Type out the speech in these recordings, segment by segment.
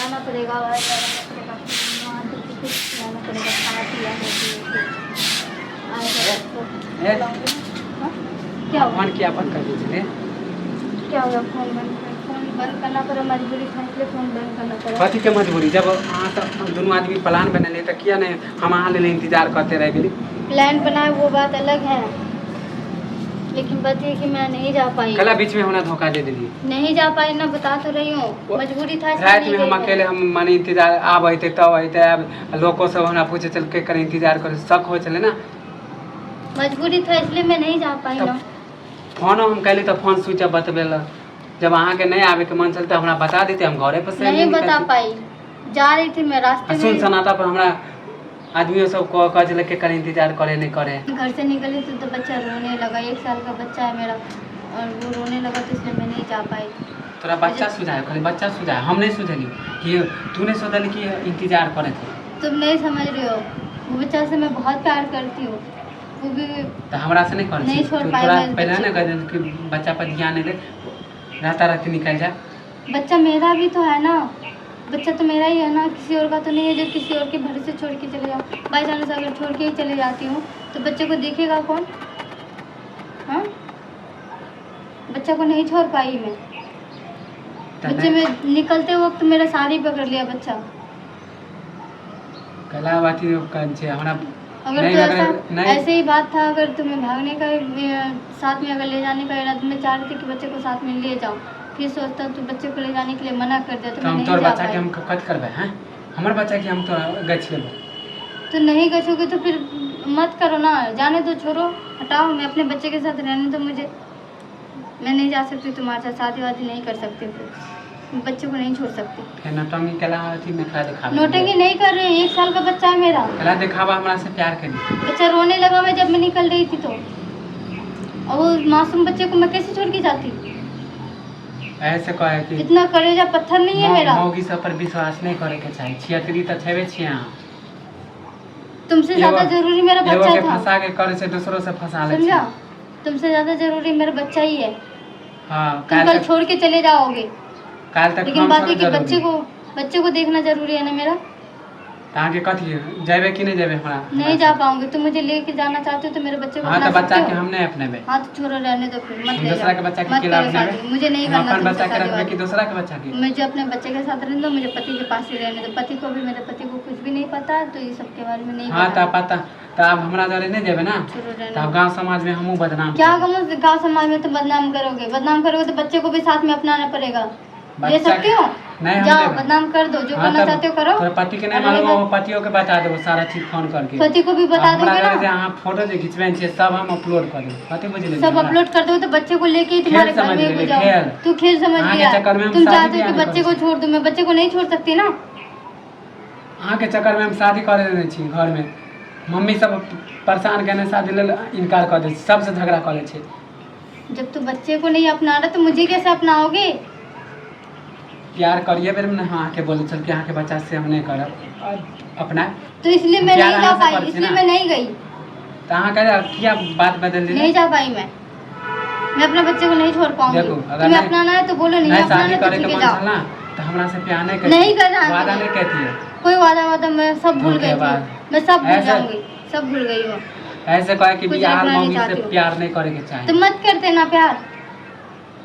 खिलाना पड़ेगा, वहाँ तो कुछ खिलाना पड़ेगा, खाना पिलाना क्या हुआ? फोन किया बंद कर दीजिए। क्या हुआ? फोन बंद करना पड़ा, मजबूरी था इसलिए फोन बंद करना पड़ा। कथी के मजबूरी? जब अहाँ सब दोनों आदमी प्लान बनेले तो किया नहीं हम अहाँ ले इंतजार करते रह गेली। प्लान बनाए वो बात अलग है, लेकिन बात ये कि मैं नहीं जा पाई। कल बीच में हमरा धोखा दे दिली। नहीं जा पाई ना, बता तो रही हूँ, मजबूरी था इसलिए रात नहीं में हम गई अकेले हम माने इंतजार आब अते तब अते। अब लोगों सब हमरा पूछे चल के कर इंतजार करे, शक हो चले ना। मजबूरी था इसलिए मैं नहीं जा पाई ना। फोन हम कैली तो फोन स्विच ऑफ बतबेला। जब अहाँ के नहीं आवे के मन चलते हमरा बता देते, हम घरे पर से नहीं बता पाई, जा रही थी मैं रास्ते सुन में। सनाता पर हमरा आदमियों सब को कह चले के कर इंतजार करे नहीं करे। घर से निकली तो बच्चा रोने लगा, 1 साल का बच्चा है मेरा, और वो रोने लगा तो इसलिए मैं नहीं जा पाई। तोरा बच्चा सुझाए, खाली बच्चा सुझाए, हम नहीं सुझली कि तूने सोचली कि इंतजार करे थे। तुम नहीं समझ रहे हो, वो बच्चा से मैं बहुत प्यार करती हूँ, वो भी तो हमरा से नहीं करे नहीं छोड़ पाई तोरा मैं पहले बच्चे ना कह कि बच्चा पर ध्यान नहीं दे, राता रात निकल जा। बच्चा मेरा भी तो है ना, बच्चा तो मेरा ही है ना, किसी और का तो नहीं है जो किसी और के भरोसे छोड़ के चले जाओ। बाई चांस अगर छोड़ के ही चले जाती हूँ तो बच्चे को देखेगा कौन? हाँ, बच्चा को नहीं छोड़ पाई मैं। बच्चे में निकलते वक्त मेरा साड़ी पकड़ लिया बच्चा। कला बाती कन छे हमरा अगर तो ऐसा ऐसे ही बात था, अगर तुम्हें भागने का साथ में अगर ले जाने का इरादा, मैं चाह रही थी कि बच्चे को साथ में ले जाओ, फिर सोचता तो बच्चे को ले जाने के लिए मना कर दिया तो मैं हम नहीं तोर जा बच्चा के पाई। हम कट करबे हैं? हमर बच्चा के हम तो गछ लेबे। तो नहीं गछोगे तो फिर मत करो ना, जाने दो, छोड़ो, हटाओ। मैं अपने बच्चे के साथ रहने दो मुझे, मैं नहीं जा सकती तुम्हारे साथ, शादी वादी नहीं कर सकती, फिर बच्चे को नहीं छोड़ सकती। फिर नौटंकी कला थी में खा दिखा नौटंकी नहीं कर रही, 1 साल का बच्चा है मेरा। कला दिखावा हमरा से प्यार करी। बच्चा रोने लगा मैं जब मैं निकल रही थी तो, और वो मासूम बच्चे को मैं कैसे छोड़ के जाती? ऐसे कहे कि इतना कलेजा पत्थर नहीं है मेरा। मौगी सब पर विश्वास नहीं करे के चाहिए। छियतरी तो छेबे छिए अहाँ। तुमसे ज्यादा जरूरी मेरा बच्चा के था। फंसा के करे से दूसरों से फंसा ले। समझा? तुमसे ज्यादा जरूरी मेरा बच्चा ही है। हां, तुम कल छोड़ के चले जाओगे, काल तक लेकिन बात है कि बच्चे को देखना जरूरी है ना मेरा। आगे कथी जाबे कि नहीं जाबे? हमरा नहीं जा पाऊंगी। तुम मुझे लेके जाना चाहते हो तो मेरे बच्चे को हां, अपना तो बच्चा सकते के हो। हम नहीं अपनेबे। हां तो छोड़ो, रहने दो, फिर मत ले दूसरा जाओ। के बच्चा के मत खिलाफ करो शादी, मुझे नहीं हम करना अपन तुमसे बच्चा के शादी रखबे वादी। कि दूसरा के बच्चा के? मुझे अपने बच्चे के साथ रहने दो, मुझे पति के पास ही रहने दो। पति को भी, मेरे पति को कुछ भी नहीं पता है, तो ये सब के बारे में नहीं हां, पता। तो पता तो अब हमरा जरे नहीं जाबे ना, छोड़ो, रहने तो दो। गांव समाज में हमहू बदनाम क्या गाँव समाज में तो बदनाम करोगे? बदनाम करोगे तो बच्चे को भी साथ में अपनाना पड़ेगा। ले सकते हो? नहीं, हम जाओ देबे। बदनाम कर दो, जो करना चाहते हो करो। तोर पति के नहीं मालूम हो, पतियों के बता देबो सारा चीज फोन करके। पति को भी बता दोगे हमरा ना? जे अहाँ फोटो जे खिंचबे छे सब हम अपलोड कर देब। कथि बुझले? सब अपलोड कर दो तो बच्चे को लेके ही तुम्हारे खेल घर समझ में ले, जाओ। खेल। तू खेल समझ आगे लिया। चक्कर में हम तुम शादी चाहते हो कि ब्याह बच्चे को नहीं छोड़ दूं, मैं बच्चे को नहीं छोड़ सकती ना। अहाँ के चक्कर में हम शादी कर देने छी। घर में मम्मी सब परेशान करने शादी ले इनकार कर दे, सबसे झगड़ा कर ले छी। जब तू बच्चे को नहीं अपना रहा तो मुझे कैसे अपनाओगे? प्यार करिए बेर में हाँ के बोले चल के अहाँ के बच्चा से हम नहीं करब अपना। तो इसलिए मैं प्यार नहीं जा अहाँ से पाई, करती इसलिए ना। मैं नहीं गई, तो अहाँ कह क्या बात बदल दी? नहीं जा पाई मैं अपने बच्चे को नहीं छोड़ पाऊंगी। देखो, अगर तुम्हें नहीं- अपनाना है तो बोलो, नहीं नहीं अपनाना शादी है तो करे ठीक के है, मन जाओ। चल ना, तो हमरा से प्यार नहीं नहीं करना है वादा मुझे। नहीं कहती है। कोई वादा मैं सब भूल गई धोखेबाज। थी, मैं सब भूल ऐसे- जाऊंगी, सब भूल गई हूँ। ऐसे कहे कि कुछ बिहार अपना नहीं मौगी चाहती से हूँ। प्यार नहीं करे के तो चाहिए। मत करते ना प्यार।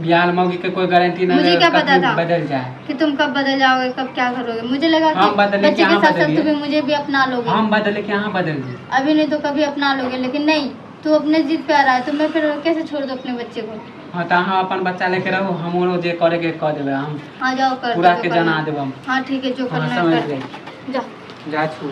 बिहार मौगी के कोई गारंटी नहीं मुझे है क्या कभी पता था बदल जाए। कि तुम कब बदल जाओगे, कब क्या करोगे। मुझे लगा हम कि बदले बच्चे कि के हाँ साथ साथ बदलिए। तुम्हें मुझे भी अपना लोगे। हम बदले कि यहाँ बदल दी। अभी नहीं तो कभी अपना लोगे, लेकिन नहीं, तू अपने जिद पे आ रहा है तो मैं फिर कैसे छोड़ दूँ अपने बच्चे को? हाँ, तो अहाँ अपन बच्चा लेके रहो, हमरो जे करे के कह देबे। हम हाँ जाओ कर पूरा दो, के जो करना जना है। देब हम। हाँ ठीक है, जो हाँ, करना है समझ कर गए। दो। जा। जा छू।